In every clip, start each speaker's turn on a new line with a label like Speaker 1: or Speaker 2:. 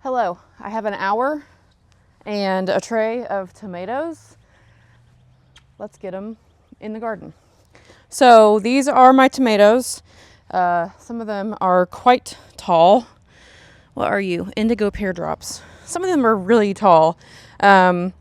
Speaker 1: Hello, I have an hour and a tray of tomatoes. Let's get them in the garden. So these are my tomatoes. Some of them are quite tall. What are you? Indigo pear drops. Some of them are really tall, but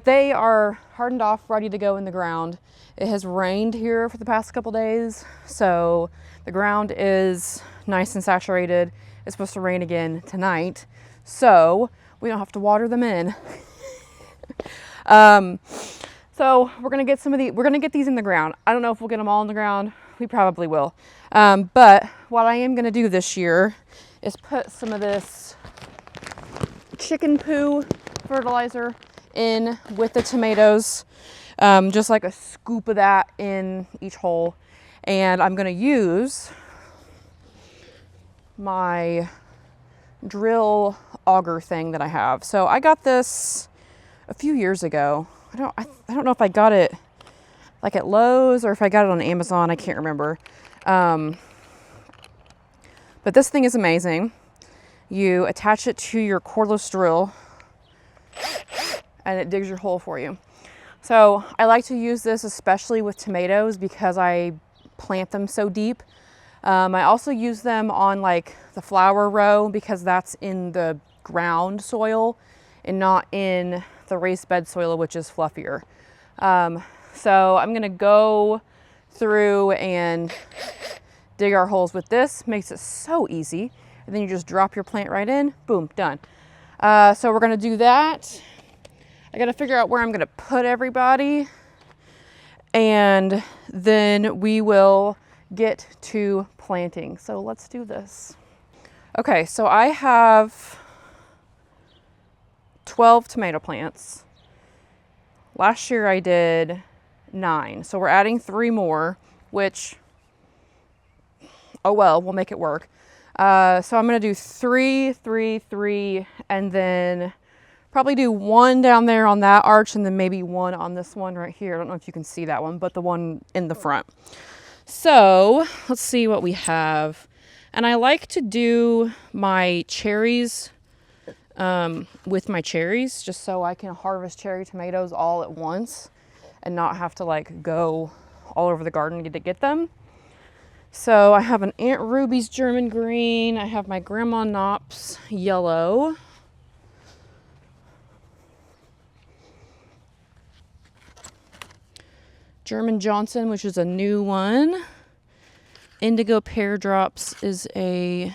Speaker 1: they are hardened off, ready to go in the ground. It has rained here for the past couple days, so the ground is nice and saturated. It's supposed to rain again tonight, so we don't have to water them in. So we're gonna get we're gonna get these in the ground. I don't know if we'll get them all in the ground. We probably will. But what I am gonna do this year is put some of this chicken poo fertilizer in with the tomatoes, just like a scoop of that in each hole. And I'm gonna use my drill auger thing that I have. So I got this a few years ago. I don't know if I got it like at Lowe's or if I got it on Amazon. I can't remember. But this thing is amazing. You attach it to your cordless drill and it digs your hole for you. So I like to use this especially with tomatoes because I plant them so deep. I also use them on like the flower row because that's in the ground soil and not in the raised bed soil, which is fluffier. So I'm gonna go through and dig our holes with this. Makes it so easy. And then you just drop your plant right in, boom, done. So we're gonna do that. I gotta figure out where I'm gonna put everybody. And then we will get to planting. So let's do this. Okay, so I have 12 tomato plants. Last year I did 9. So we're adding 3 more, which, oh well, we'll make it work. So I'm gonna do 3, 3, 3, and then probably do 1 down there on that arch and then maybe 1 on this one right here. I don't know if you can see that one, but the one in the front. So let's see what we have. And I like to do my cherries with my cherries just so I can harvest cherry tomatoes all at once and not have to like go all over the garden to get them. So I have an Aunt Ruby's German green. I have my Grandma Knopp's yellow. German Johnson, which is a new one. Indigo Pear Drops is a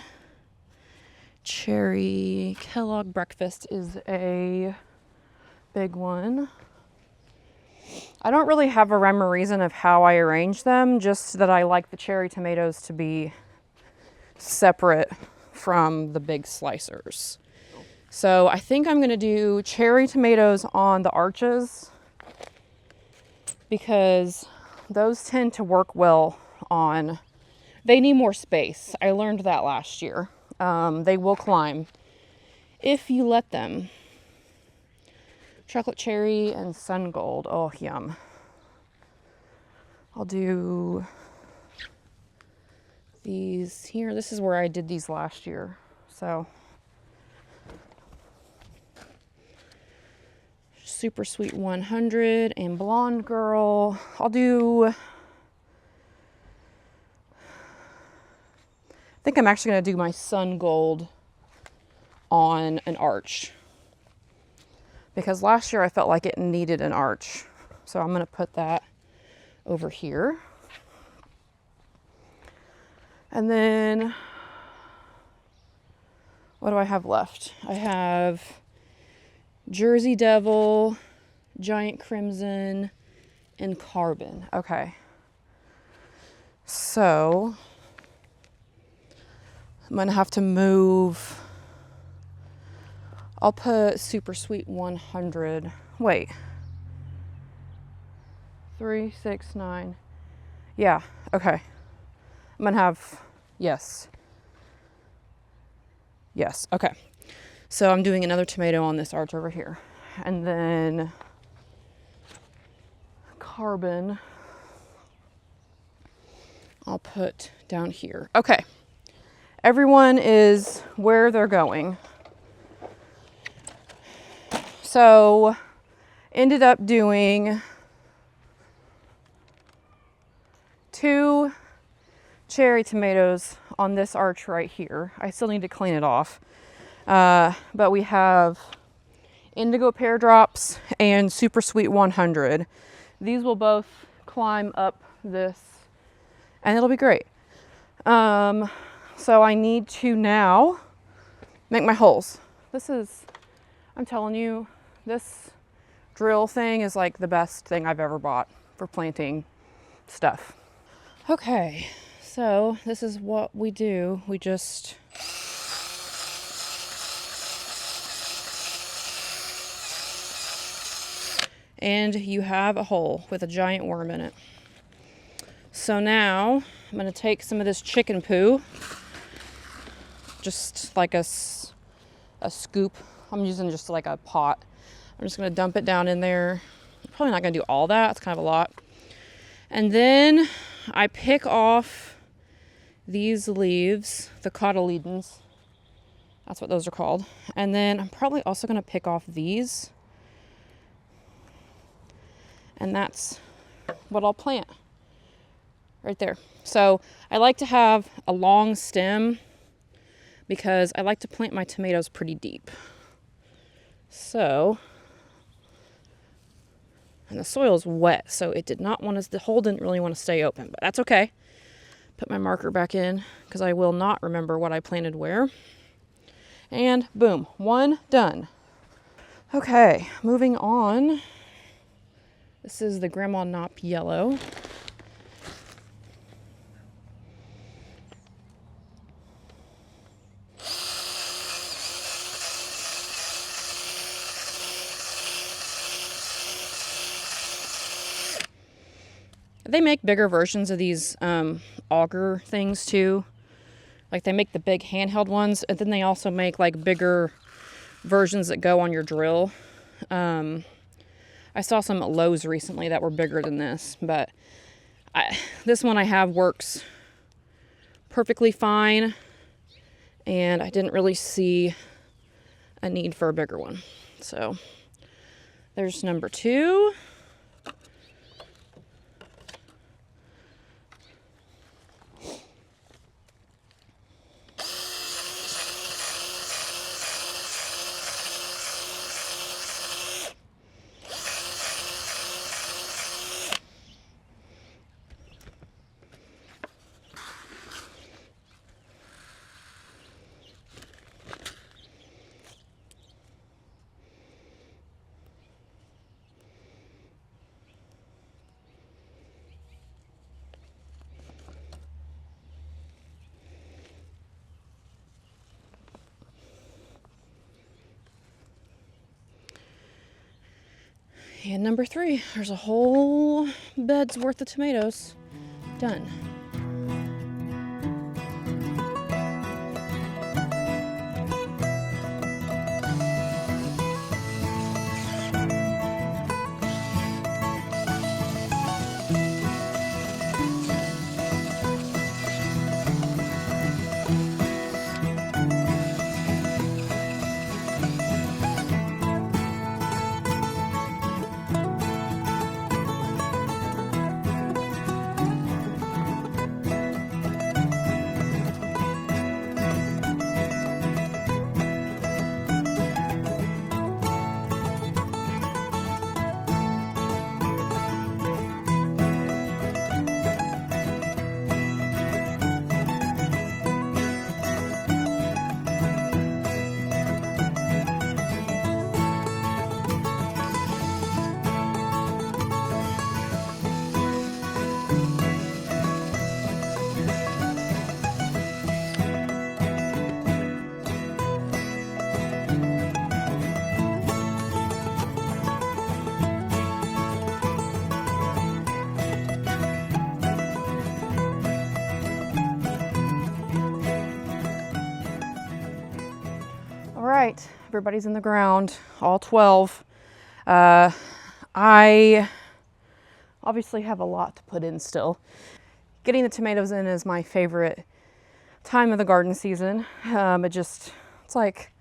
Speaker 1: cherry. Kellogg Breakfast is a big one. I don't really have a rhyme or reason of how I arrange them, just that I like the cherry tomatoes to be separate from the big slicers. So I think I'm gonna do cherry tomatoes on the arches because those tend to work well on, they need more space. I learned that last year. They will climb if you let them. Chocolate cherry and sun gold. Oh, yum. I'll do these here. This is where I did these last year. So Super Sweet 100 and Blonde Girl. I'll do, I think I'm actually going to do my sun gold on an arch because last year I felt like it needed an arch. So I'm going to put that over here. And then what do I have left? I have Jersey Devil, Giant Crimson, and Carbon. Okay. So I'm gonna have to move. I'll put Super Sweet 100. Wait. 3, 6, 9. Yeah, okay. I'm gonna have, yes. Yes, okay. So I'm doing another tomato on this arch over here. And then Carbon, I'll put down here. Okay. Everyone is where they're going. So ended up doing 2 cherry tomatoes on this arch right here. I still need to clean it off. But we have Indigo Pear Drops and Super Sweet 100. These will both climb up this and it'll be great. So I need to now make my holes. I'm telling you, this drill thing is like the best thing I've ever bought for planting stuff. Okay, so this is what we do. We just and you have a hole with a giant worm in it. So now I'm gonna take some of this chicken poo, just like a scoop. I'm using just like a pot. I'm just gonna dump it down in there. I'm probably not gonna do all that, it's kind of a lot. And then I pick off these leaves, the cotyledons. That's what those are called. And then I'm probably also gonna pick off these. And that's what I'll plant right there. So I like to have a long stem because I like to plant my tomatoes pretty deep. So, and the soil is wet, so it did not want to, the hole didn't really want to stay open, but that's okay. Put my marker back in because I will not remember what I planted where. And boom, 1 done. Okay, moving on. This is the Grandma Knopp Yellow. They make bigger versions of these auger things too. Like they make the big handheld ones, and then they also make like bigger versions that go on your drill. I saw some at Lowe's recently that were bigger than this, but this one I have works perfectly fine, and I didn't really see a need for a bigger one. So there's number 2. And number 3, there's a whole bed's worth of tomatoes done. right, everybody's in the ground, all 12. I obviously have a lot to put in still. Getting the tomatoes in is my favorite time of the garden season. It's like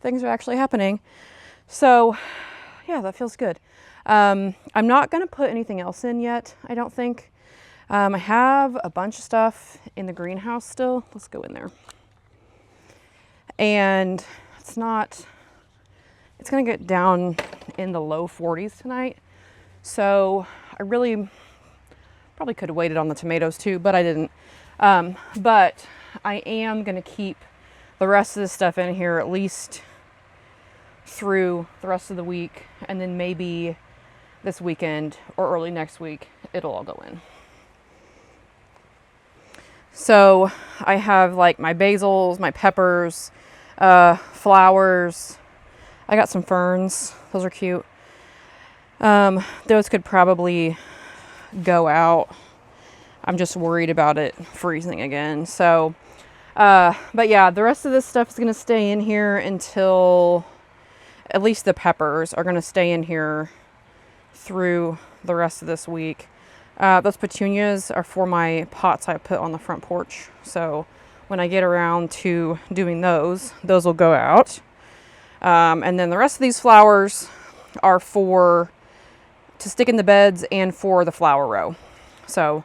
Speaker 1: things are actually happening. So Yeah, that feels good. I'm not going to put anything else in yet, I don't think. I have a bunch of stuff in the greenhouse still. Let's go in there. And it's going to get down in the low 40s tonight. So I really probably could have waited on the tomatoes too, but I didn't. But I am going to keep the rest of this stuff in here at least through the rest of the week, and then maybe this weekend or early next week it'll all go in. So I have like my basils, my peppers, flowers. I got some ferns. Those are cute. Those could probably go out. I'm just worried about it freezing again. So, but yeah, the rest of this stuff is going to stay in here until, at least the peppers are going to stay in here through the rest of this week. Those petunias are for my pots I put on the front porch. So when I get around to doing those will go out. And then the rest of these flowers are to stick in the beds and for the flower row. So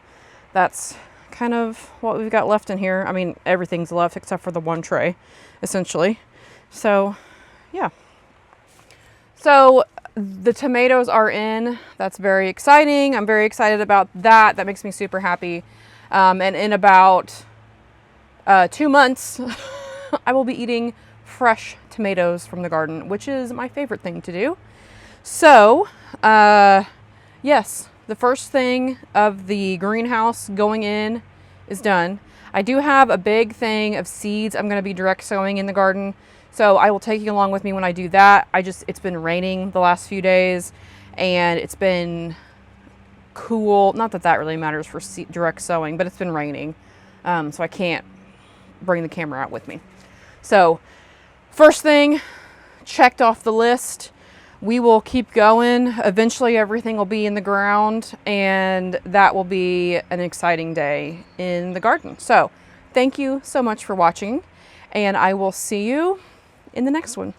Speaker 1: that's kind of what we've got left in here. I mean, everything's left except for the one tray, essentially. So yeah. So the tomatoes are in. That's very exciting. I'm very excited about that. That makes me super happy. And in about 2 months, I will be eating fresh tomatoes from the garden, which is my favorite thing to do. So, yes, the first thing of the greenhouse going in is done. I do have a big thing of seeds I'm going to be direct sowing in the garden. So I will take you along with me when I do that. It's been raining the last few days and it's been cool. Not that that really matters for direct sowing, but it's been raining. So I can't bring the camera out with me. So first thing checked off the list. We will keep going. Eventually everything will be in the ground and that will be an exciting day in the garden. So thank you so much for watching and I will see you in the next one.